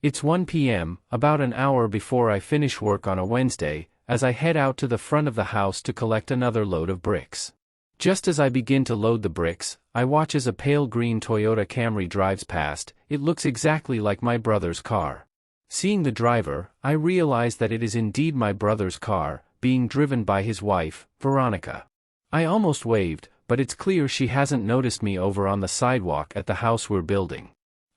It's 1 p.m., about an hour before I finish work on a Wednesday, as I head out to the front of the house to collect another load of bricks. Just as I begin to load the bricks, I watch as a pale green Toyota Camry drives past. It looks exactly like my brother's car. Seeing the driver, I realize that it is indeed my brother's car, being driven by his wife, Veronica. I almost waved, but it's clear she hasn't noticed me over on the sidewalk at the house we're building.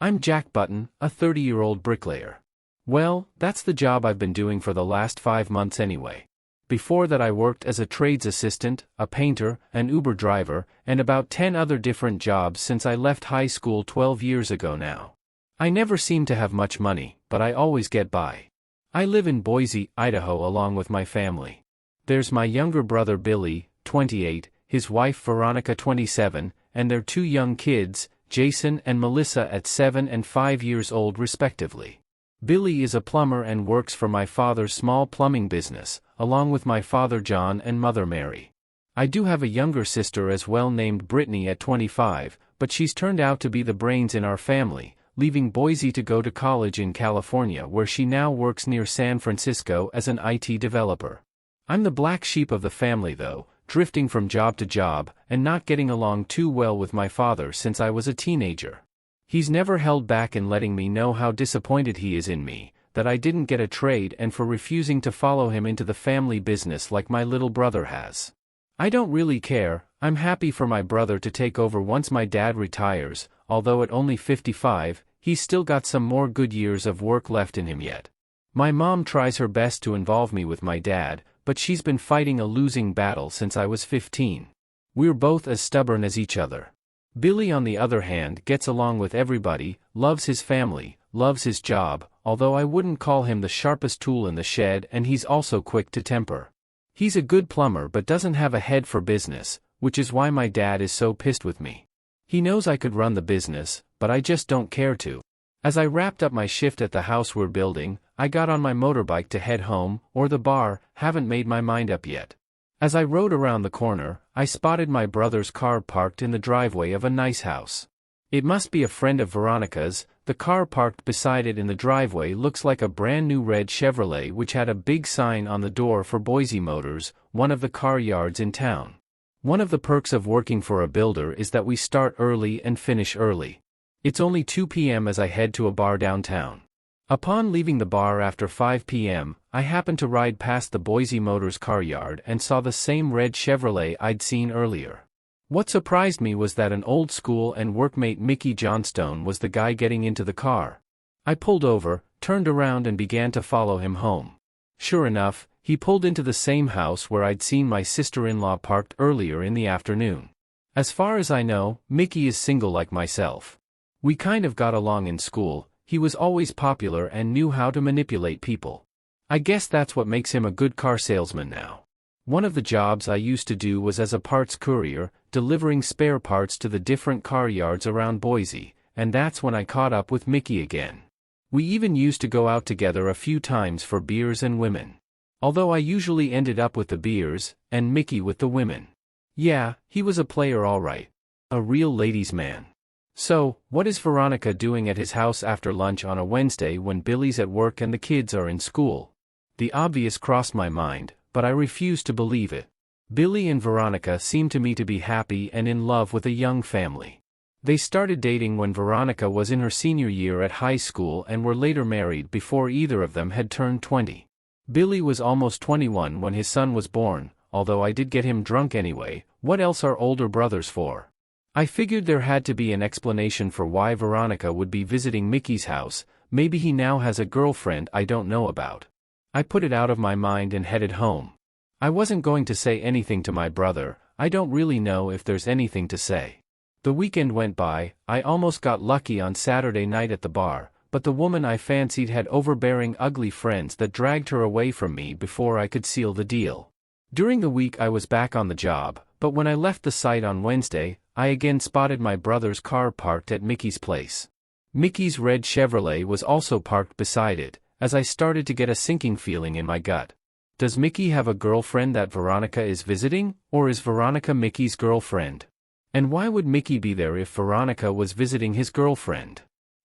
I'm Jack Button, a 30-year-old bricklayer. Well, that's the job I've been doing for the last 5 months anyway. Before that I worked as a trades assistant, a painter, an Uber driver, and about 10 other different jobs since I left high school 12 years ago now. I never seem to have much money, but I always get by. I live in Boise, Idaho along with my family. There's my younger brother Billy, 28, his wife Veronica 27, and their 2 young kids, Jason and Melissa at 7 and 5 years old respectively. Billy is a plumber and works for my father's small plumbing business, along with my father John and mother Mary. I do have a younger sister as well named Brittany at 25, but she's turned out to be the brains in our family, leaving Boise to go to college in California where she now works near San Francisco as an IT developer. I'm the black sheep of the family though, drifting from job to job, and not getting along too well with my father since I was a teenager. He's never held back in letting me know how disappointed he is in me, that I didn't get a trade and for refusing to follow him into the family business like my little brother has. I don't really care, I'm happy for my brother to take over once my dad retires, although at only 55, he's still got some more good years of work left in him yet. My mom tries her best to involve me with my dad, but she's been fighting a losing battle since I was 15. We're both as stubborn as each other. Billy on the other hand gets along with everybody, loves his family, loves his job, although I wouldn't call him the sharpest tool in the shed, and he's also quick to temper. He's a good plumber but doesn't have a head for business, which is why my dad is so pissed with me. He knows I could run the business, but I just don't care to. As I wrapped up my shift at the house we're building, I got on my motorbike to head home, or the bar, haven't made my mind up yet. As I rode around the corner, I spotted my brother's car parked in the driveway of a nice house. It must be a friend of Veronica's. The car parked beside it in the driveway looks like a brand new red Chevrolet which had a big sign on the door for Boise Motors, one of the car yards in town. One of the perks of working for a builder is that we start early and finish early. It's only 2 p.m. as I head to a bar downtown. Upon leaving the bar after 5 p.m., I happened to ride past the Boise Motors car yard and saw the same red Chevrolet I'd seen earlier. What surprised me was that an old school and workmate Micky Johnstone was the guy getting into the car. I pulled over, turned around and began to follow him home. Sure enough, he pulled into the same house where I'd seen my sister-in-law parked earlier in the afternoon. As far as I know, Micky is single like myself. We kind of got along in school. He was always popular and knew how to manipulate people. I guess that's what makes him a good car salesman now. One of the jobs I used to do was as a parts courier, delivering spare parts to the different car yards around Boise, and that's when I caught up with Micky again. We even used to go out together a few times for beers and women. Although I usually ended up with the beers, and Micky with the women. Yeah, he was a player all right. A real ladies' man. So, what is Veronica doing at his house after lunch on a Wednesday when Billy's at work and the kids are in school? The obvious crossed my mind, but I refused to believe it. Billy and Veronica seem to me to be happy and in love with a young family. They started dating when Veronica was in her senior year at high school and were later married before either of them had turned 20. Billy was almost 21 when his son was born, although I did get him drunk anyway. What else are older brothers for? I figured there had to be an explanation for why Veronica would be visiting Micky's house. Maybe he now has a girlfriend I don't know about. I put it out of my mind and headed home. I wasn't going to say anything to my brother. I don't really know if there's anything to say. The weekend went by. I almost got lucky on Saturday night at the bar, but the woman I fancied had overbearing ugly friends that dragged her away from me before I could seal the deal. During the week I was back on the job, but when I left the site on Wednesday, I again spotted my brother's car parked at Micky's place. Micky's red Chevrolet was also parked beside it, as I started to get a sinking feeling in my gut. Does Micky have a girlfriend that Veronica is visiting, or is Veronica Micky's girlfriend? And why would Micky be there if Veronica was visiting his girlfriend?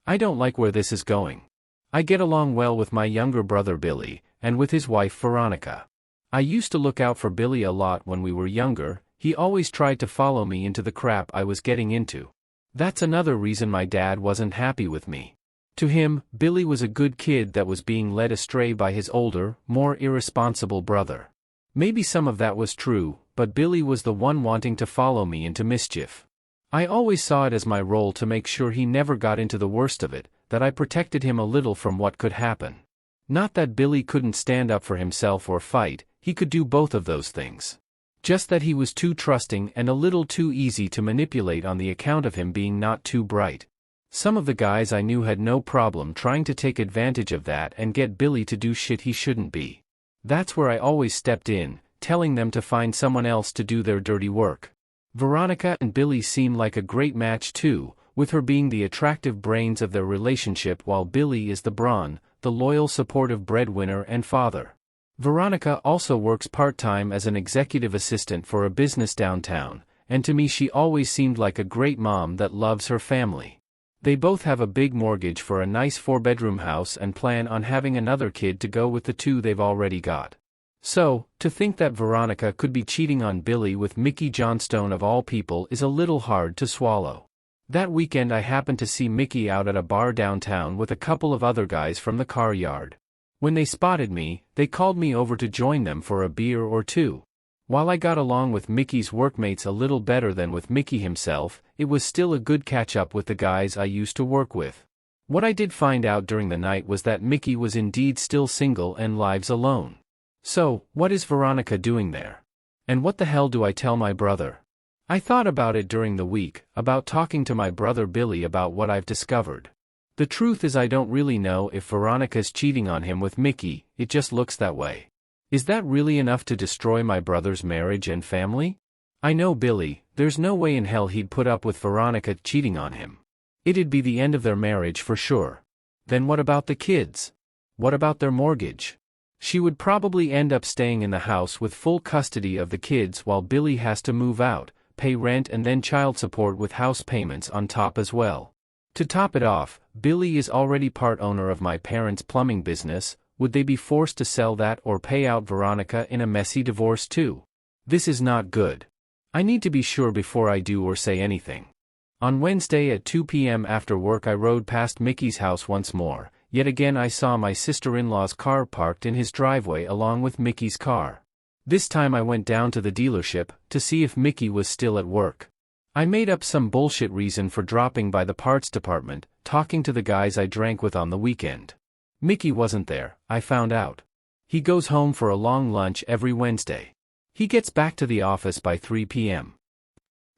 I don't like where this is going. I get along well with my younger brother Billy, and with his wife Veronica. I used to look out for Billy a lot when we were younger. He always tried to follow me into the crap I was getting into. That's another reason my dad wasn't happy with me. To him, Billy was a good kid that was being led astray by his older, more irresponsible brother. Maybe some of that was true, but Billy was the one wanting to follow me into mischief. I always saw it as my role to make sure he never got into the worst of it, that I protected him a little from what could happen. Not that Billy couldn't stand up for himself or fight, he could do both of those things. Just that he was too trusting and a little too easy to manipulate on the account of him being not too bright. Some of the guys I knew had no problem trying to take advantage of that and get Billy to do shit he shouldn't be. That's where I always stepped in, telling them to find someone else to do their dirty work. Veronica and Billy seemed like a great match too, with her being the attractive brains of their relationship while Billy is the brawn, the loyal supportive breadwinner and father. Veronica also works part-time as an executive assistant for a business downtown, and to me she always seemed like a great mom that loves her family. They both have a big mortgage for a nice 4-bedroom house and plan on having another kid to go with the 2 they've already got. So, to think that Veronica could be cheating on Billy with Micky Johnstone of all people is a little hard to swallow. That weekend I happened to see Micky out at a bar downtown with a couple of other guys from the car yard. When they spotted me, they called me over to join them for a beer or 2. While I got along with Micky's workmates a little better than with Micky himself, it was still a good catch-up with the guys I used to work with. What I did find out during the night was that Micky was indeed still single and lives alone. So, what is Veronica doing there? And what the hell do I tell my brother? I thought about it during the week, about talking to my brother Billy about what I've discovered. The truth is I don't really know if Veronica's cheating on him with Micky, it just looks that way. Is that really enough to destroy my brother's marriage and family? I know Billy, there's no way in hell he'd put up with Veronica cheating on him. It'd be the end of their marriage for sure. Then what about the kids? What about their mortgage? She would probably end up staying in the house with full custody of the kids while Billy has to move out, pay rent and then child support with house payments on top as well. To top it off, Billy is already part owner of my parents' plumbing business. Would they be forced to sell that or pay out Veronica in a messy divorce too? This is not good. I need to be sure before I do or say anything. On Wednesday at 2 p.m. after work I rode past Micky's house once more. Yet again I saw my sister-in-law's car parked in his driveway along with Micky's car. This time I went down to the dealership to see if Micky was still at work. I made up some bullshit reason for dropping by the parts department, talking to the guys I drank with on the weekend. Micky wasn't there, I found out. He goes home for a long lunch every Wednesday. He gets back to the office by 3 p.m.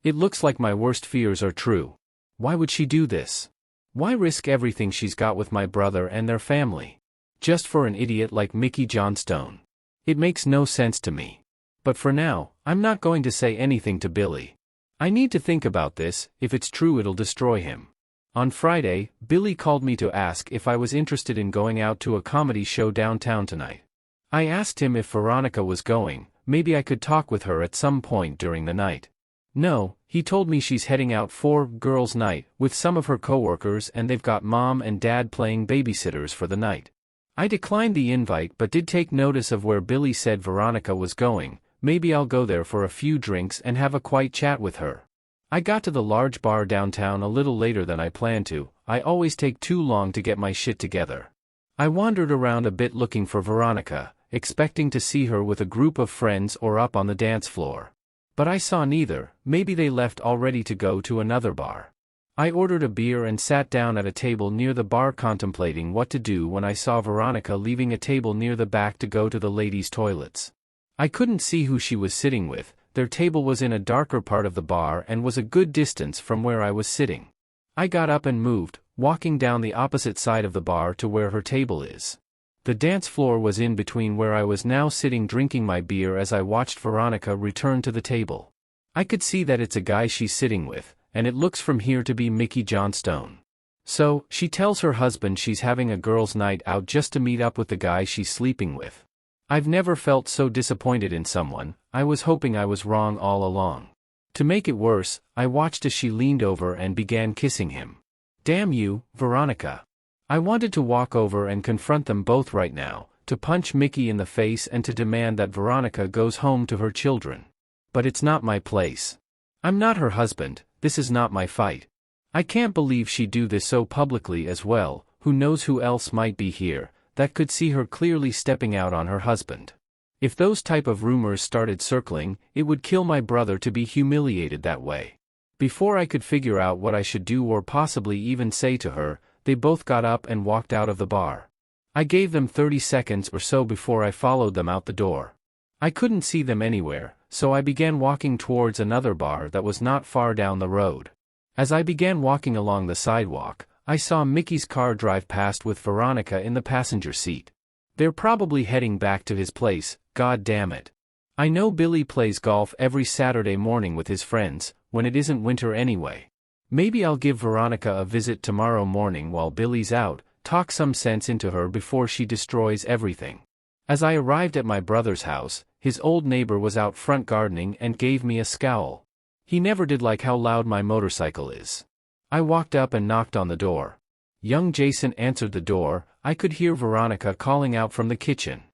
It looks like my worst fears are true. Why would she do this? Why risk everything she's got with my brother and their family? Just for an idiot like Micky Johnstone. It makes no sense to me. But for now, I'm not going to say anything to Billy. I need to think about this. If it's true it'll destroy him. On Friday, Billy called me to ask if I was interested in going out to a comedy show downtown tonight. I asked him if Veronica was going, maybe I could talk with her at some point during the night. No, he told me she's heading out for girls' night with some of her coworkers and they've got mom and dad playing babysitters for the night. I declined the invite but did take notice of where Billy said Veronica was going. Maybe I'll go there for a few drinks and have a quiet chat with her. I got to the large bar downtown a little later than I planned to. I always take too long to get my shit together. I wandered around a bit looking for Veronica, expecting to see her with a group of friends or up on the dance floor. But I saw neither. Maybe they left already to go to another bar. I ordered a beer and sat down at a table near the bar contemplating what to do when I saw Veronica leaving a table near the back to go to the ladies' toilets. I couldn't see who she was sitting with. Their table was in a darker part of the bar and was a good distance from where I was sitting. I got up and moved, walking down the opposite side of the bar to where her table is. The dance floor was in between where I was now sitting drinking my beer as I watched Veronica return to the table. I could see that it's a guy she's sitting with, and it looks from here to be Micky Johnstone. So, she tells her husband she's having a girls' night out just to meet up with the guy she's sleeping with. I've never felt so disappointed in someone. I was hoping I was wrong all along. To make it worse, I watched as she leaned over and began kissing him. Damn you, Veronica. I wanted to walk over and confront them both right now, to punch Micky in the face and to demand that Veronica goes home to her children. But it's not my place. I'm not her husband, this is not my fight. I can't believe she'd do this so publicly as well. Who knows who else might be here, that could see her clearly stepping out on her husband. If those type of rumors started circling, it would kill my brother to be humiliated that way. Before I could figure out what I should do or possibly even say to her, they both got up and walked out of the bar. I gave them 30 seconds or so before I followed them out the door. I couldn't see them anywhere, so I began walking towards another bar that was not far down the road. As I began walking along the sidewalk, I saw Micky's car drive past with Veronica in the passenger seat. They're probably heading back to his place, god damn it. I know Billy plays golf every Saturday morning with his friends, when it isn't winter anyway. Maybe I'll give Veronica a visit tomorrow morning while Billy's out, talk some sense into her before she destroys everything. As I arrived at my brother's house, his old neighbor was out front gardening and gave me a scowl. He never did like how loud my motorcycle is. I walked up and knocked on the door. Young Jason answered the door. I could hear Veronica calling out from the kitchen.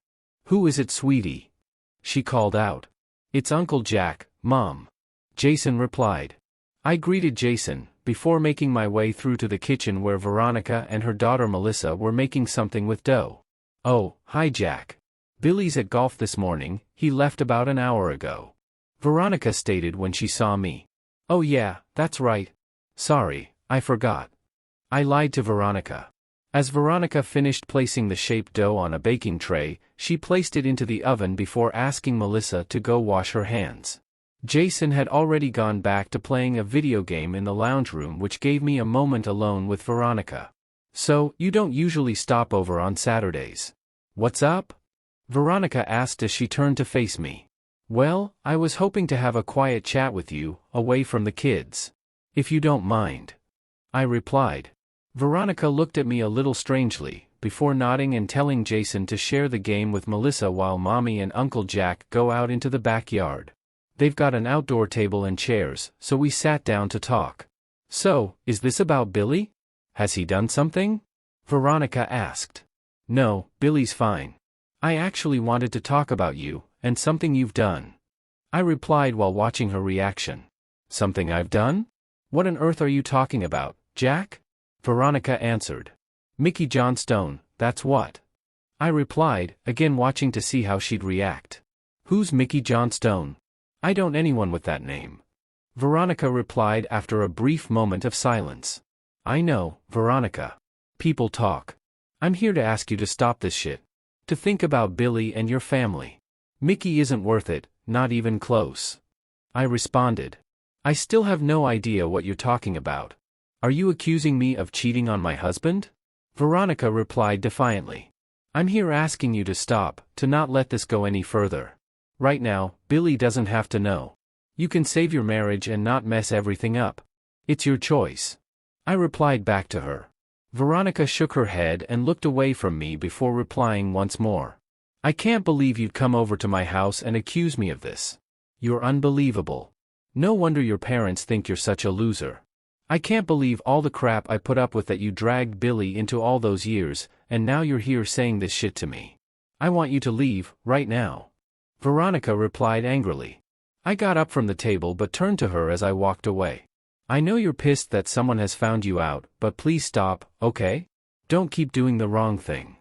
"Who is it, sweetie?" she called out. "It's Uncle Jack, Mom," Jason replied. I greeted Jason, before making my way through to the kitchen where Veronica and her daughter Melissa were making something with dough. "Oh, hi Jack. Billy's at golf this morning, he left about an hour ago," Veronica stated when she saw me. "Oh yeah, that's right. Sorry, I forgot." I lied to Veronica. As Veronica finished placing the shaped dough on a baking tray, she placed it into the oven before asking Melissa to go wash her hands. Jason had already gone back to playing a video game in the lounge room, which gave me a moment alone with Veronica. "So, you don't usually stop over on Saturdays. What's up?" Veronica asked as she turned to face me. "Well, I was hoping to have a quiet chat with you, away from the kids. If you don't mind," I replied. Veronica looked at me a little strangely, before nodding and telling Jason to share the game with Melissa while Mommy and Uncle Jack go out into the backyard. They've got an outdoor table and chairs, so we sat down to talk. "So, is this about Billy? Has he done something?" Veronica asked. "No, Billy's fine. I actually wanted to talk about you, and something you've done," I replied while watching her reaction. "Something I've done? What on earth are you talking about, Jack?" Veronica answered. "Micky Johnstone, that's what," I replied, again watching to see how she'd react. "Who's Micky Johnstone? I don't anyone with that name," Veronica replied after a brief moment of silence. "I know, Veronica. People talk. I'm here to ask you to stop this shit. To think about Billy and your family. Micky isn't worth it, not even close," I responded. "I still have no idea what you're talking about. Are you accusing me of cheating on my husband?" Veronica replied defiantly. "I'm here asking you to stop, to not let this go any further. Right now, Billy doesn't have to know. You can save your marriage and not mess everything up. It's your choice," I replied back to her. Veronica shook her head and looked away from me before replying once more. "I can't believe you'd come over to my house and accuse me of this. You're unbelievable. No wonder your parents think you're such a loser. I can't believe all the crap I put up with that you dragged Billy into all those years, and now you're here saying this shit to me. I want you to leave, right now," Veronica replied angrily. I got up from the table but turned to her as I walked away. "I know you're pissed that someone has found you out, but please stop, okay? Don't keep doing the wrong thing,"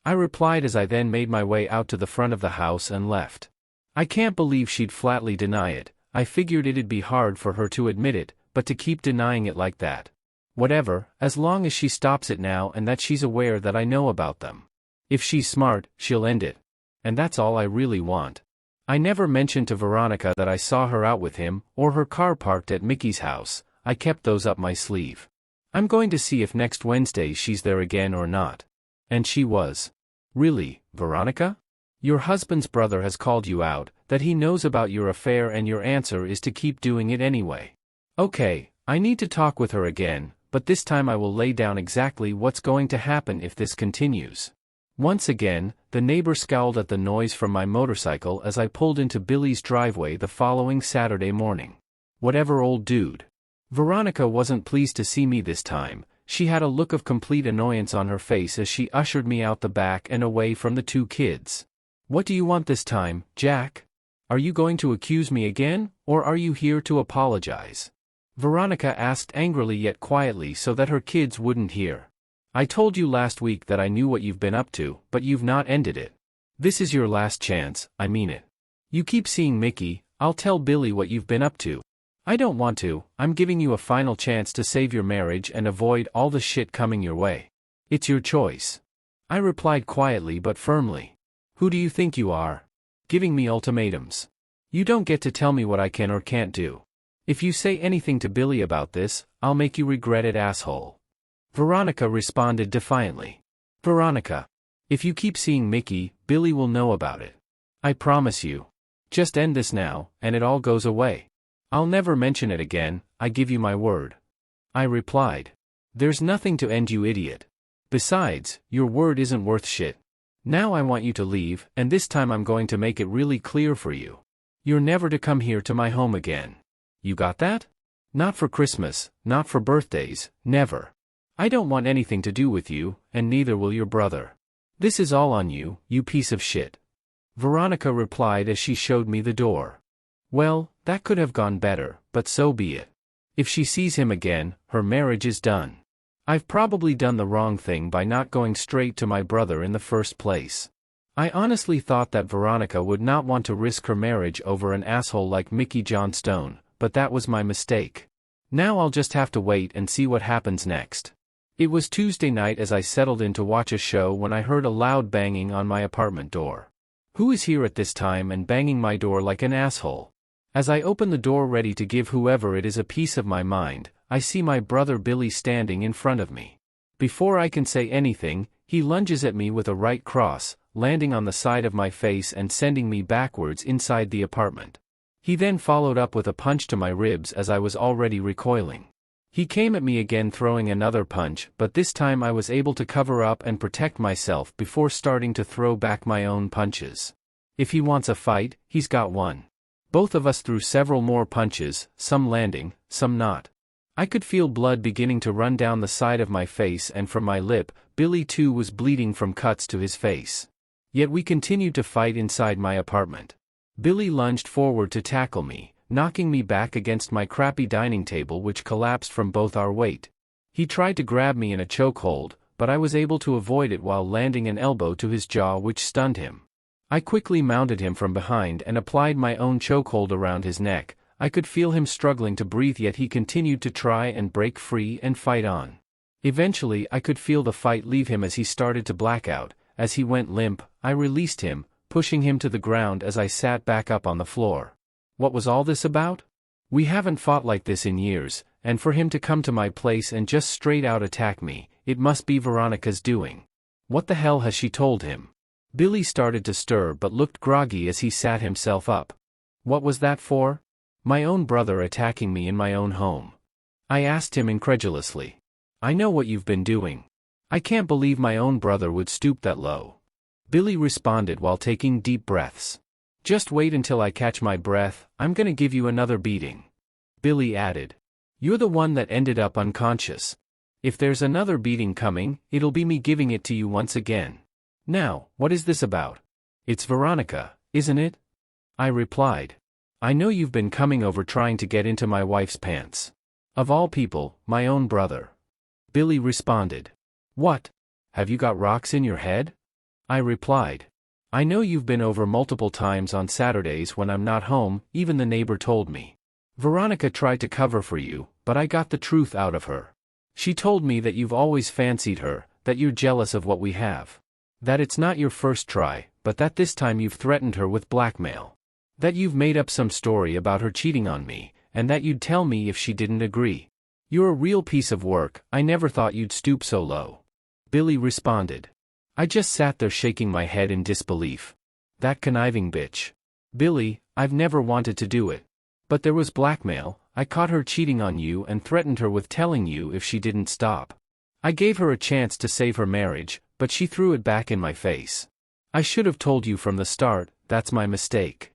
I replied as I then made my way out to the front of the house and left. I can't believe she'd flatly deny it. I figured it'd be hard for her to admit it, but to keep denying it like that. Whatever, as long as she stops it now and that she's aware that I know about them. If she's smart, she'll end it. And that's all I really want. I never mentioned to Veronica that I saw her out with him, or her car parked at Micky's house. I kept those up my sleeve. I'm going to see if next Wednesday she's there again or not. And she was. "Really, Veronica? Your husband's brother has called you out, that he knows about your affair, and your answer is to keep doing it anyway. Okay, I need to talk with her again, but this time I will lay down exactly what's going to happen if this continues." Once again, the neighbor scowled at the noise from my motorcycle as I pulled into Billy's driveway the following Saturday morning. Whatever, old dude. Veronica wasn't pleased to see me this time. She had a look of complete annoyance on her face as she ushered me out the back and away from the two kids. "What do you want this time, Jack? Are you going to accuse me again, or are you here to apologize?" Veronica asked angrily yet quietly so that her kids wouldn't hear. "I told you last week that I knew what you've been up to, but you've not ended it. This is your last chance, I mean it. You keep seeing Micky, I'll tell Billy what you've been up to." "I don't want to, I'm giving you a final chance to save your marriage and avoid all the shit coming your way. It's your choice." I replied quietly but firmly. "Who do you think you are? Giving me ultimatums. You don't get to tell me what I can or can't do. If you say anything to Billy about this, I'll make you regret it, asshole." Veronica responded defiantly. "Veronica, if you keep seeing Micky, Billy will know about it. I promise you. Just end this now, and it all goes away. I'll never mention it again, I give you my word." I replied. "There's nothing to end, you idiot. Besides, your word isn't worth shit. Now I want you to leave, and this time I'm going to make it really clear for you. You're never to come here to my home again. You got that? Not for Christmas, not for birthdays, never. I don't want anything to do with you, and neither will your brother. This is all on you, you piece of shit." Veronica replied as she showed me the door. Well, that could have gone better, but so be it. If she sees him again, her marriage is done. I've probably done the wrong thing by not going straight to my brother in the first place. I honestly thought that Veronica would not want to risk her marriage over an asshole like Micky Johnstone, but that was my mistake. Now I'll just have to wait and see what happens next. It was Tuesday night as I settled in to watch a show when I heard a loud banging on my apartment door. Who is here at this time and banging my door like an asshole? As I open the door ready to give whoever it is a piece of my mind, I see my brother Billy standing in front of me. Before I can say anything, he lunges at me with a right cross, landing on the side of my face and sending me backwards inside the apartment. He then followed up with a punch to my ribs as I was already recoiling. He came at me again throwing another punch, but this time I was able to cover up and protect myself before starting to throw back my own punches. If he wants a fight, he's got one. Both of us threw several more punches, some landing, some not. I could feel blood beginning to run down the side of my face and from my lip. Billy too was bleeding from cuts to his face. Yet we continued to fight inside my apartment. Billy lunged forward to tackle me, knocking me back against my crappy dining table which collapsed from both our weight. He tried to grab me in a chokehold, but I was able to avoid it while landing an elbow to his jaw which stunned him. I quickly mounted him from behind and applied my own chokehold around his neck. I could feel him struggling to breathe, yet he continued to try and break free and fight on. Eventually I could feel the fight leave him as he started to black out. As he went limp, I released him, pushing him to the ground as I sat back up on the floor. What was all this about? We haven't fought like this in years, and for him to come to my place and just straight out attack me, it must be Veronica's doing. What the hell has she told him? Billy started to stir but looked groggy as he sat himself up. What was that for? My own brother attacking me in my own home. I asked him incredulously. I know what you've been doing. I can't believe my own brother would stoop that low. Billy responded while taking deep breaths. Just wait until I catch my breath, I'm gonna give you another beating. Billy added. You're the one that ended up unconscious. If there's another beating coming, it'll be me giving it to you once again. Now, what is this about? It's Veronica, isn't it? I replied. I know you've been coming over trying to get into my wife's pants. Of all people, my own brother. Billy responded. What? Have you got rocks in your head? I replied. I know you've been over multiple times on Saturdays when I'm not home, even the neighbor told me. Veronica tried to cover for you, but I got the truth out of her. She told me that you've always fancied her, that you're jealous of what we have. That it's not your first try, but that this time you've threatened her with blackmail. That you've made up some story about her cheating on me, and that you'd tell me if she didn't agree. You're a real piece of work, I never thought you'd stoop so low. Billy responded. I just sat there shaking my head in disbelief. That conniving bitch. Billy, I've never wanted to do it. But there was blackmail, I caught her cheating on you and threatened her with telling you if she didn't stop. I gave her a chance to save her marriage, but she threw it back in my face. I should have told you from the start, that's my mistake.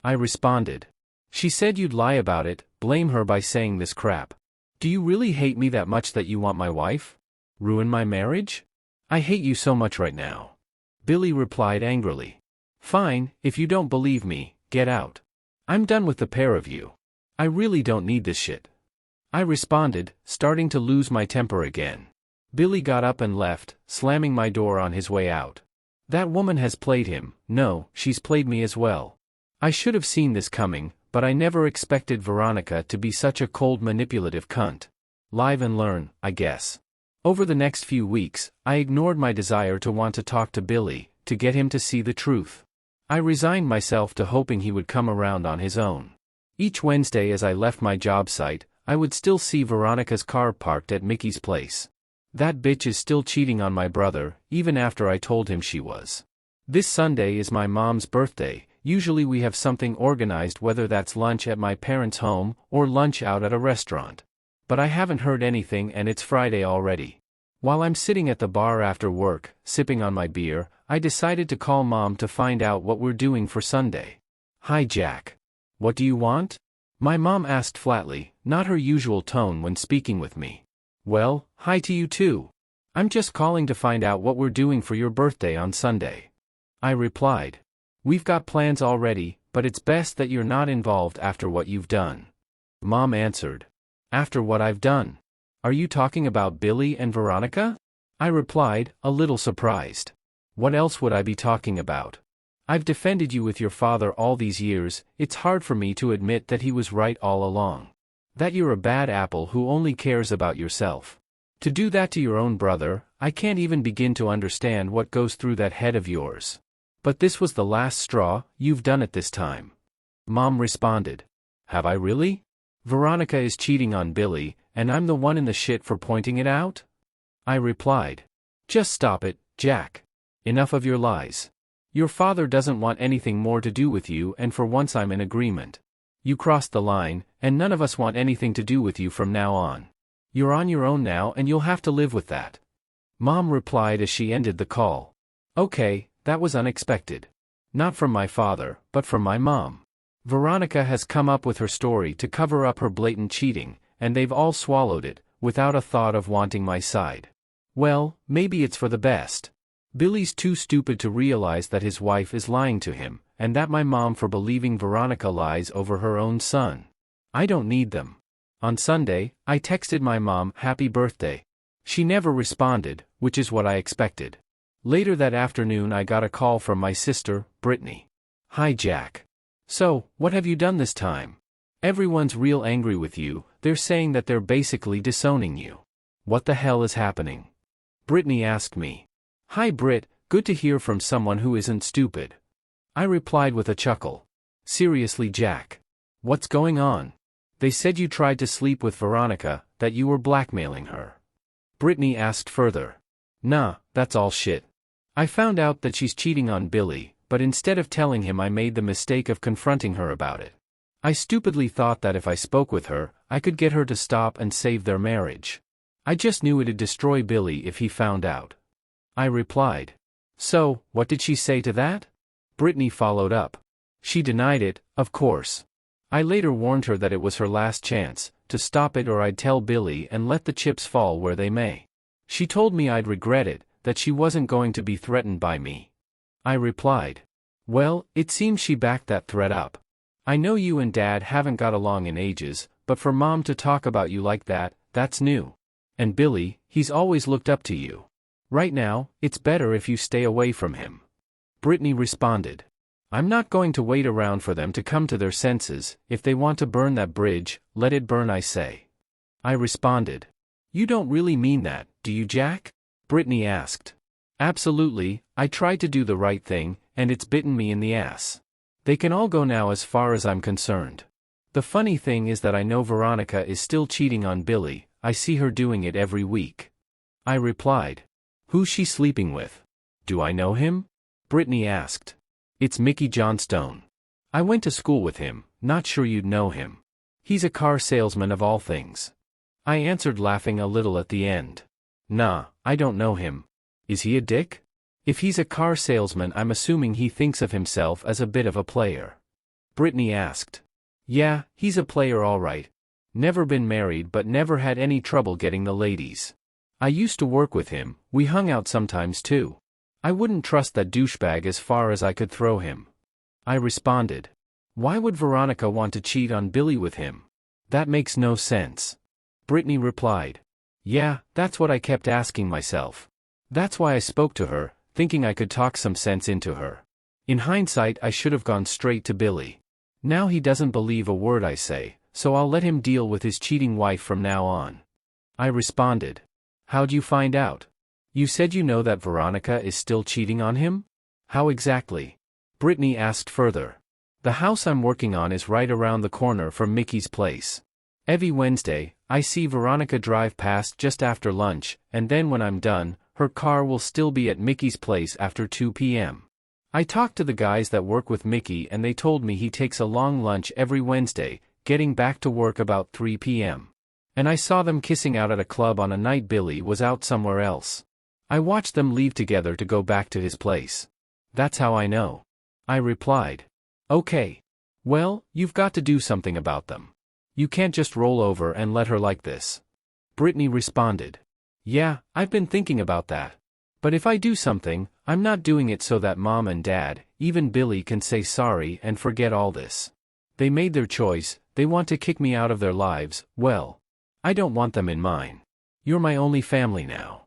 I responded. She said you'd lie about it, blame her by saying this crap. Do you really hate me that much that you want my wife? Ruin my marriage? I hate you so much right now. Billy replied angrily. Fine, if you don't believe me, get out. I'm done with the pair of you. I really don't need this shit. I responded, starting to lose my temper again. Billy got up and left, slamming my door on his way out. That woman has played him. No, she's played me as well. I should have seen this coming, but I never expected Veronica to be such a cold, manipulative cunt. Live and learn, I guess. Over the next few weeks, I ignored my desire to want to talk to Billy, to get him to see the truth. I resigned myself to hoping he would come around on his own. Each Wednesday as I left my job site, I would still see Veronica's car parked at Micky's place. That bitch is still cheating on my brother, even after I told him she was. This Sunday is my mom's birthday. Usually we have something organized, whether that's lunch at my parents' home or lunch out at a restaurant. But I haven't heard anything and it's Friday already. While I'm sitting at the bar after work, sipping on my beer, I decided to call Mom to find out what we're doing for Sunday. Hi Jack. What do you want? My mom asked flatly, not her usual tone when speaking with me. Well, hi to you too. I'm just calling to find out what we're doing for your birthday on Sunday. I replied. We've got plans already, but it's best that you're not involved after what you've done. Mom answered. After what I've done? Are you talking about Billy and Veronica? I replied, a little surprised. What else would I be talking about? I've defended you with your father all these years. It's hard for me to admit that he was right all along. That you're a bad apple who only cares about yourself. To do that to your own brother, I can't even begin to understand what goes through that head of yours. But this was the last straw. You've done it this time. Mom responded. Have I really? Veronica is cheating on Billy, and I'm the one in the shit for pointing it out? I replied. Just stop it, Jack. Enough of your lies. Your father doesn't want anything more to do with you, and for once I'm in agreement. You crossed the line, and none of us want anything to do with you from now on. You're on your own now and you'll have to live with that. Mom replied as she ended the call. Okay, that was unexpected. Not from my father, but from my mom. Veronica has come up with her story to cover up her blatant cheating, and they've all swallowed it, without a thought of wanting my side. Well, maybe it's for the best. Billy's too stupid to realize that his wife is lying to him, and that my mom for believing Veronica lies over her own son. I don't need them. On Sunday, I texted my mom, happy birthday. She never responded, which is what I expected. Later that afternoon I got a call from my sister, Brittany. Hi Jack. So, what have you done this time? Everyone's real angry with you. They're saying that they're basically disowning you. What the hell is happening? Brittany asked me. Hi Britt, good to hear from someone who isn't stupid. I replied with a chuckle. Seriously Jack. What's going on? They said you tried to sleep with Veronica, that you were blackmailing her. Brittany asked further. Nah, that's all shit. I found out that she's cheating on Billy, but instead of telling him I made the mistake of confronting her about it. I stupidly thought that if I spoke with her, I could get her to stop and save their marriage. I just knew it'd destroy Billy if he found out. I replied. So, what did she say to that? Brittany followed up. She denied it, of course. I later warned her that it was her last chance, to stop it or I'd tell Billy and let the chips fall where they may. She told me I'd regret it, that she wasn't going to be threatened by me. I replied. Well, it seems she backed that threat up. I know you and Dad haven't got along in ages, but for Mom to talk about you like that, that's new. And Billy, he's always looked up to you. Right now, it's better if you stay away from him. Brittany responded. I'm not going to wait around for them to come to their senses. If they want to burn that bridge, let it burn, I say. I responded. You don't really mean that, do you, Jack? Brittany asked. Absolutely, I tried to do the right thing, and it's bitten me in the ass. They can all go now as far as I'm concerned. The funny thing is that I know Veronica is still cheating on Billy. I see her doing it every week. I replied. Who's she sleeping with? Do I know him? Brittany asked. It's Micky Johnstone. I went to school with him, not sure you'd know him. He's a car salesman of all things. I answered, laughing a little at the end. Nah, I don't know him. Is he a dick? If he's a car salesman, I'm assuming he thinks of himself as a bit of a player. Brittany asked. Yeah, he's a player all right. Never been married but never had any trouble getting the ladies. I used to work with him, we hung out sometimes too. I wouldn't trust that douchebag as far as I could throw him. I responded. Why would Veronica want to cheat on Billy with him? That makes no sense. Brittany replied. Yeah, that's what I kept asking myself. That's why I spoke to her, thinking I could talk some sense into her. In hindsight, I should have gone straight to Billy. Now he doesn't believe a word I say, so I'll let him deal with his cheating wife from now on. I responded. How'd you find out? You said you know that Veronica is still cheating on him? How exactly? Brittany asked further. The house I'm working on is right around the corner from Micky's place. Every Wednesday, I see Veronica drive past just after lunch, and then when I'm done, her car will still be at Micky's place after 2 p.m. I talked to the guys that work with Micky and they told me he takes a long lunch every Wednesday, getting back to work about 3 p.m. And I saw them kissing out at a club on a night Billy was out somewhere else. I watched them leave together to go back to his place. That's how I know. I replied. Okay. Well, you've got to do something about them. You can't just roll over and let her like this. Brittany responded. Yeah, I've been thinking about that. But if I do something, I'm not doing it so that Mom and Dad, even Billy, can say sorry and forget all this. They made their choice, they want to kick me out of their lives, well, I don't want them in mine. You're my only family now.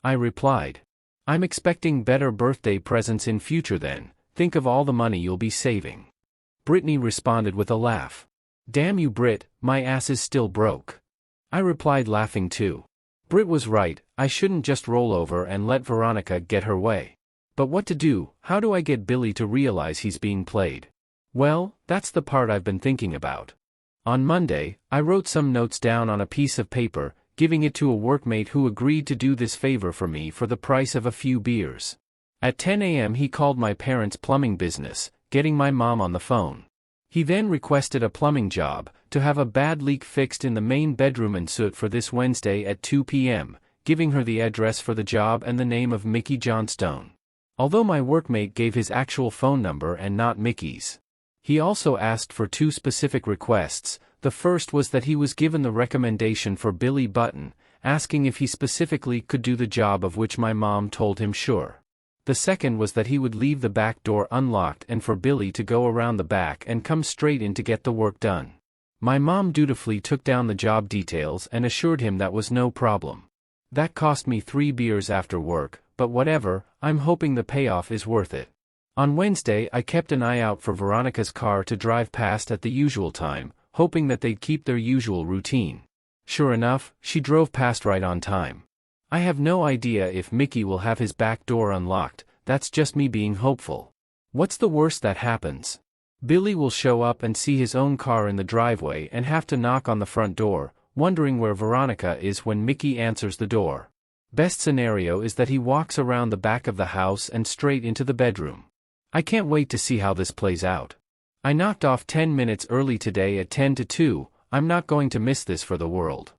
I replied. I'm expecting better birthday presents in future then, think of all the money you'll be saving. Brittany responded with a laugh. Damn you Brit, my ass is still broke. I replied laughing too. Brit was right, I shouldn't just roll over and let Veronica get her way. But what to do, how do I get Billy to realize he's being played? Well, that's the part I've been thinking about. On Monday, I wrote some notes down on a piece of paper, giving it to a workmate who agreed to do this favor for me for the price of a few beers. At 10 a.m. he called my parents' plumbing business, getting my mom on the phone. He then requested a plumbing job, to have a bad leak fixed in the main bedroom in Soot for this Wednesday at 2 p.m., giving her the address for the job and the name of Micky Johnstone. Although my workmate gave his actual phone number and not Micky's. He also asked for two specific requests. The first was that he was given the recommendation for Billy Button, asking if he specifically could do the job, of which my mom told him sure. The second was that he would leave the back door unlocked and for Billy to go around the back and come straight in to get the work done. My mom dutifully took down the job details and assured him that was no problem. That cost me 3 beers after work, but whatever, I'm hoping the payoff is worth it. On Wednesday I kept an eye out for Veronica's car to drive past at the usual time, hoping that they'd keep their usual routine. Sure enough, she drove past right on time. I have no idea if Micky will have his back door unlocked, that's just me being hopeful. What's the worst that happens? Billy will show up and see his own car in the driveway and have to knock on the front door, wondering where Veronica is when Micky answers the door. Best scenario is that he walks around the back of the house and straight into the bedroom. I can't wait to see how this plays out. I knocked off 10 minutes early today at 10 to 2, I'm not going to miss this for the world.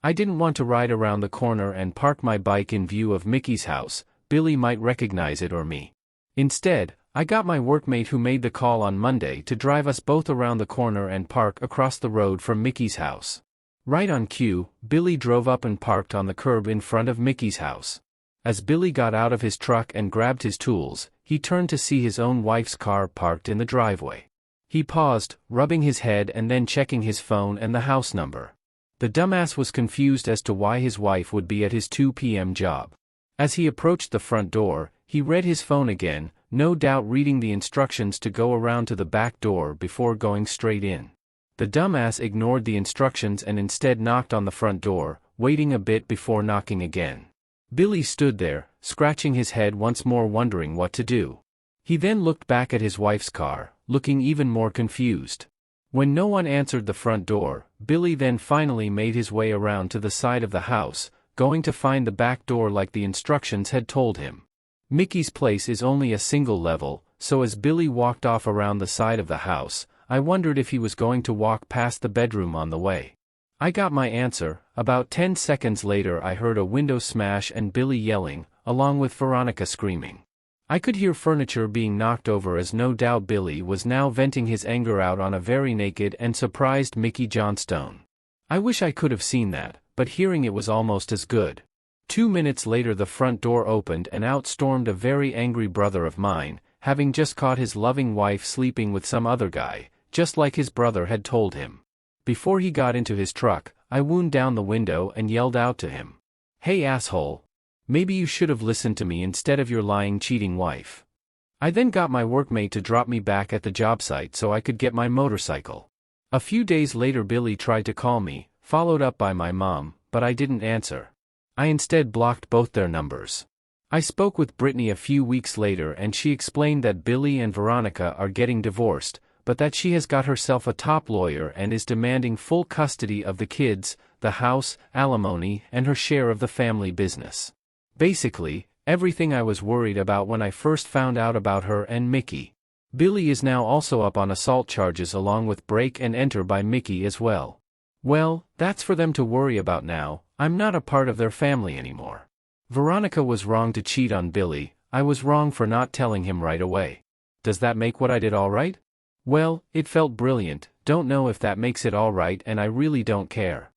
I didn't want to ride around the corner and park my bike in view of Micky's house, Billy might recognize it or me. Instead, I got my workmate who made the call on Monday to drive us both around the corner and park across the road from Micky's house. Right on cue, Billy drove up and parked on the curb in front of Micky's house. As Billy got out of his truck and grabbed his tools, he turned to see his own wife's car parked in the driveway. He paused, rubbing his head and then checking his phone and the house number. The dumbass was confused as to why his wife would be at his 2 p.m. job. As he approached the front door, he read his phone again, no doubt reading the instructions to go around to the back door before going straight in. The dumbass ignored the instructions and instead knocked on the front door, waiting a bit before knocking again. Billy stood there, scratching his head once more, wondering what to do. He then looked back at his wife's car, looking even more confused. When no one answered the front door, Billy then finally made his way around to the side of the house, going to find the back door like the instructions had told him. Micky's place is only a single level, so as Billy walked off around the side of the house, I wondered if he was going to walk past the bedroom on the way. I got my answer. About 10 seconds later I heard a window smash and Billy yelling, along with Veronica screaming. I could hear furniture being knocked over as no doubt Billy was now venting his anger out on a very naked and surprised Micky Johnstone. I wish I could have seen that, but hearing it was almost as good. 2 minutes later the front door opened and out stormed a very angry brother of mine, having just caught his loving wife sleeping with some other guy, just like his brother had told him. Before he got into his truck, I wound down the window and yelled out to him. "Hey asshole! Maybe you should have listened to me instead of your lying cheating wife." I then got my workmate to drop me back at the job site so I could get my motorcycle. A few days later Billy tried to call me, followed up by my mom, but I didn't answer. I instead blocked both their numbers. I spoke with Brittany a few weeks later and she explained that Billy and Veronica are getting divorced, but that she has got herself a top lawyer and is demanding full custody of the kids, the house, alimony, and her share of the family business. Basically, everything I was worried about when I first found out about her and Micky. Billy is now also up on assault charges along with break and enter by Micky as well. Well, that's for them to worry about now. I'm not a part of their family anymore. Veronica was wrong to cheat on Billy, I was wrong for not telling him right away. Does that make what I did all right? Well, it felt brilliant, don't know if that makes it all right and I really don't care.